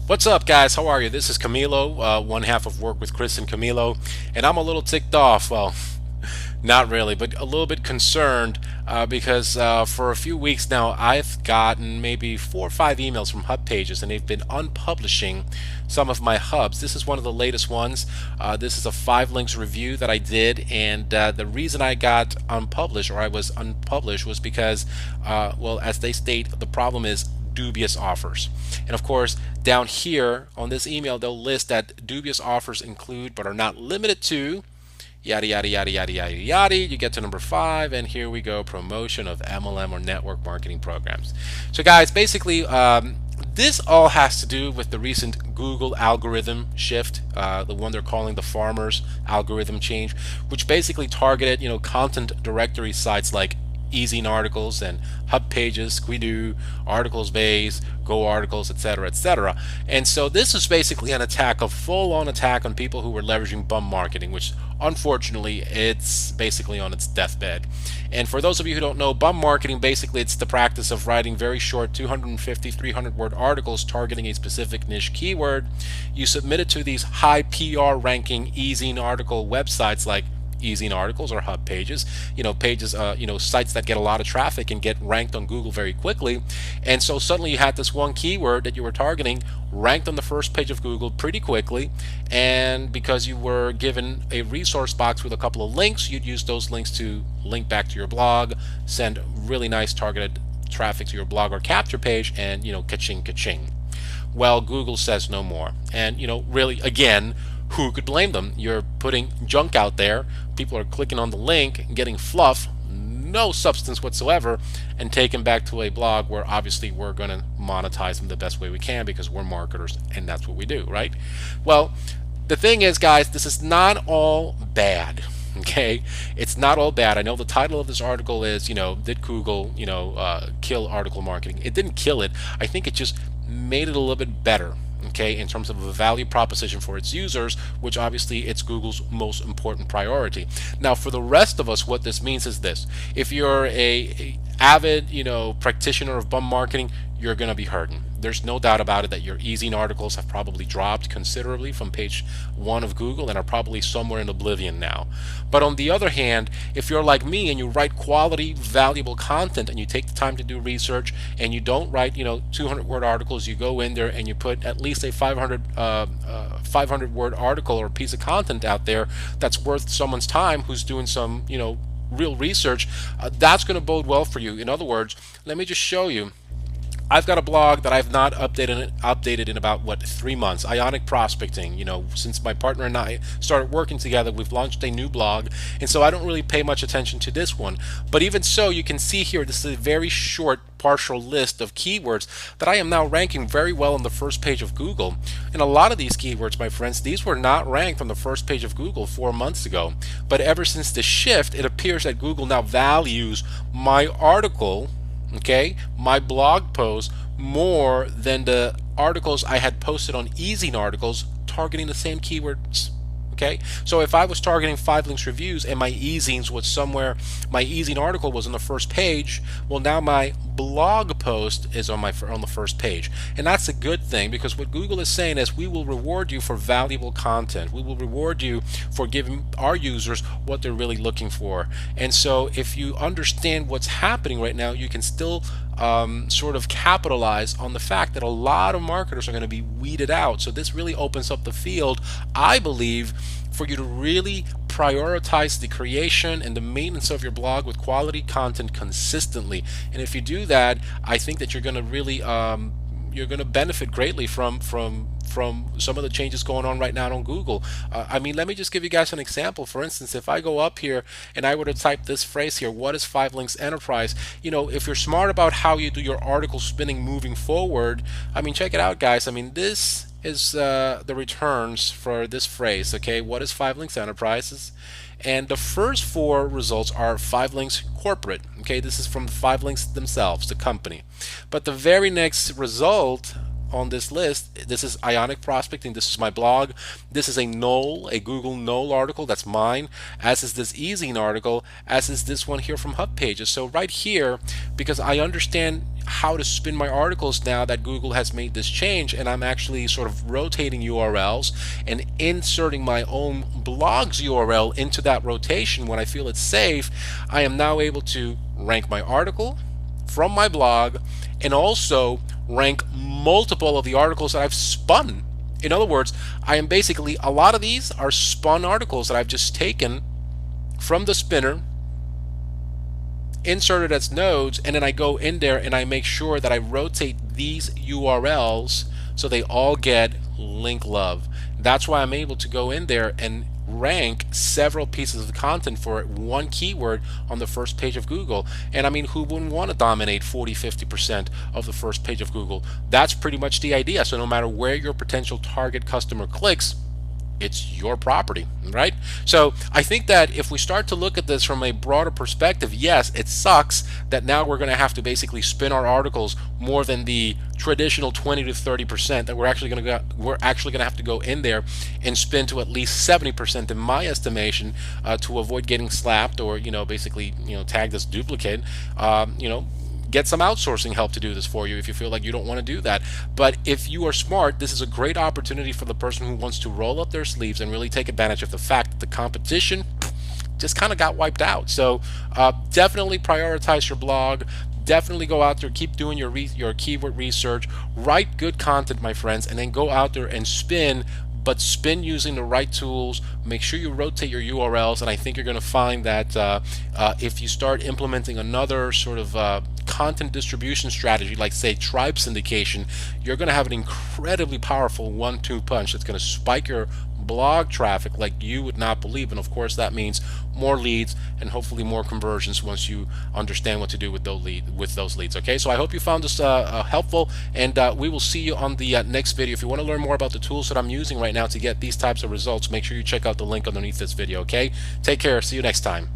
What's up, guys? How are you? This is Camilo, one half of Work with Chris and Camilo, and I'm a little ticked off. Well, not really, but a little bit concerned because for a few weeks now I've gotten maybe 4 or 5 emails from hub pages, and they've been unpublishing some of my hubs. This is one of the latest ones. This is a 5 links review that I did, and the reason I got unpublished, or I was unpublished, was because, well, as they state, the problem is dubious offers. And of course, down here on this email, they'll list that dubious offers include but are not limited to yada yada yada yada yada yada. You get to number 5, and here we go: promotion of MLM or network marketing programs. So, guys, basically, this all has to do with the recent Google algorithm shift, the one they're calling the farmers algorithm change, which basically targeted, content directory sites like Easing Articles and Hub Pages, Squidoo, Articles Base, Go Articles, etc., etc. And so this is basically an attack, a full-on attack on people who were leveraging bum marketing, which unfortunately it's basically on its deathbed. And for those of you who don't know, bum marketing, basically it's the practice of writing very short 250, 300 word articles targeting a specific niche keyword. You submit it to these high PR ranking Easing Article websites like Easing Articles or Hub Pages, pages, sites that get a lot of traffic and get ranked on Google very quickly. And so suddenly you had this one keyword that you were targeting ranked on the first page of Google pretty quickly, and because you were given a resource box with a couple of links, you'd use those links to link back to your blog, send really nice targeted traffic to your blog or capture page, and ka-ching ka-ching. Well, Google says no more. And really, again, who could blame them? You're putting junk out there. People are clicking on the link, getting fluff, no substance whatsoever, and taken back to a blog where obviously we're going to monetize them the best way we can because we're marketers and that's what we do, right? Well, the thing is, guys, this is not all bad. Okay, it's not all bad. I know the title of this article is, did Google, kill article marketing? It didn't kill it. I think it just made it a little bit better, okay, in terms of a value proposition for its users, which obviously it's Google's most important priority. Now, for the rest of us, what this means is this: if you're a avid, practitioner of bum marketing, you're going to be hurting. There's no doubt about it that your Easing Articles have probably dropped considerably from page 1 of Google and are probably somewhere in oblivion now. But on the other hand, if you're like me and you write quality, valuable content and you take the time to do research and you don't write, 200-word articles, you go in there and you put at least a 500-word article or piece of content out there that's worth someone's time who's doing some, real research, that's going to bode well for you. In other words, let me just show you. I've got a blog that I've not updated in about 3 months. Ionic Prospecting. Since my partner and I started working together, we've launched a new blog, and so I don't really pay much attention to this one. But even so, you can see here this is a very short partial list of keywords that I am now ranking very well on the first page of Google. And a lot of these keywords, my friends, these were not ranked on the first page of Google 4 months ago. But ever since the shift, it appears that Google now values my article, okay, my blog post, more than the articles I had posted on Easing Articles targeting the same keywords. Okay, so if I was targeting 5 links reviews and my Easings was somewhere, my Easing article was on the first page, well, now my blog post is on the first page, and that's a good thing, because what Google is saying is we will reward you for valuable content. We will reward you for giving our users what they're really looking for. And so if you understand what's happening right now, you can still sort of capitalize on the fact that a lot of marketers are going to be weeded out. So this really opens up the field, I believe, for you to really prioritize the creation and the maintenance of your blog with quality content consistently. And if you do that, I think that you're going to really you're going to benefit greatly from some of the changes going on right now on Google. I mean, let me just give you guys an example. For instance, if I go up here and I were to type this phrase here, what is 5 links enterprise? If you're smart about how you do your article spinning moving forward, I mean, check it out, guys. I mean, this is the returns for this phrase. Okay, what is 5 links enterprises? And the first 4 results are 5 links corporate. Okay, this is from 5 links themselves, the company. But the very next result on this list. This is Ionic Prospecting. This is my blog. This is a Google Knoll article. That's mine. As is this eZine article. As is this one here from Hub Pages. So right here, because I understand how to spin my articles now that Google has made this change, and I'm actually sort of rotating URLs and inserting my own blog's URL into that rotation when I feel it's safe, I am now able to rank my article from my blog and also rank multiple of the articles that I've spun. In other words, I am basically, a lot of these are spun articles that I've just taken from the spinner, inserted as nodes, and then I go in there and I make sure that I rotate these URLs so they all get link love. That's why I'm able to go in there and rank several pieces of content for one keyword on the first page of Google. And I mean, who wouldn't want to dominate 40-50% of the first page of Google? That's pretty much the idea. So no matter where your potential target customer clicks, it's your property, right? So I think that if we start to look at this from a broader perspective, yes, it sucks that now we're going to have to basically spin our articles more than the traditional 20 to 30%, that we're actually going to have to go in there and spin to at least 70% in my estimation, to avoid getting slapped or basically tagged as duplicate. Get some outsourcing help to do this for you if you feel like you don't want to do that. But if you are smart, this is a great opportunity for the person who wants to roll up their sleeves and really take advantage of the fact that the competition just kind of got wiped out. So definitely prioritize your blog. Definitely go out there, keep doing your keyword research, write good content, my friends, and then go out there and spin. But spin using the right tools. Make sure you rotate your URLs, and I think you're going to find that if you start implementing another sort of content distribution strategy, like say tribe syndication, you're going to have an incredibly powerful 1-2 punch that's going to spike your blog traffic like you would not believe. And of course that means more leads and hopefully more conversions once you understand what to do with those leads. Okay, so I hope you found this helpful, and we will see you on the next video. If you want to learn more about the tools that I'm using right now to get these types of results, make sure you check out the link underneath this video. Okay, take care, see you next time.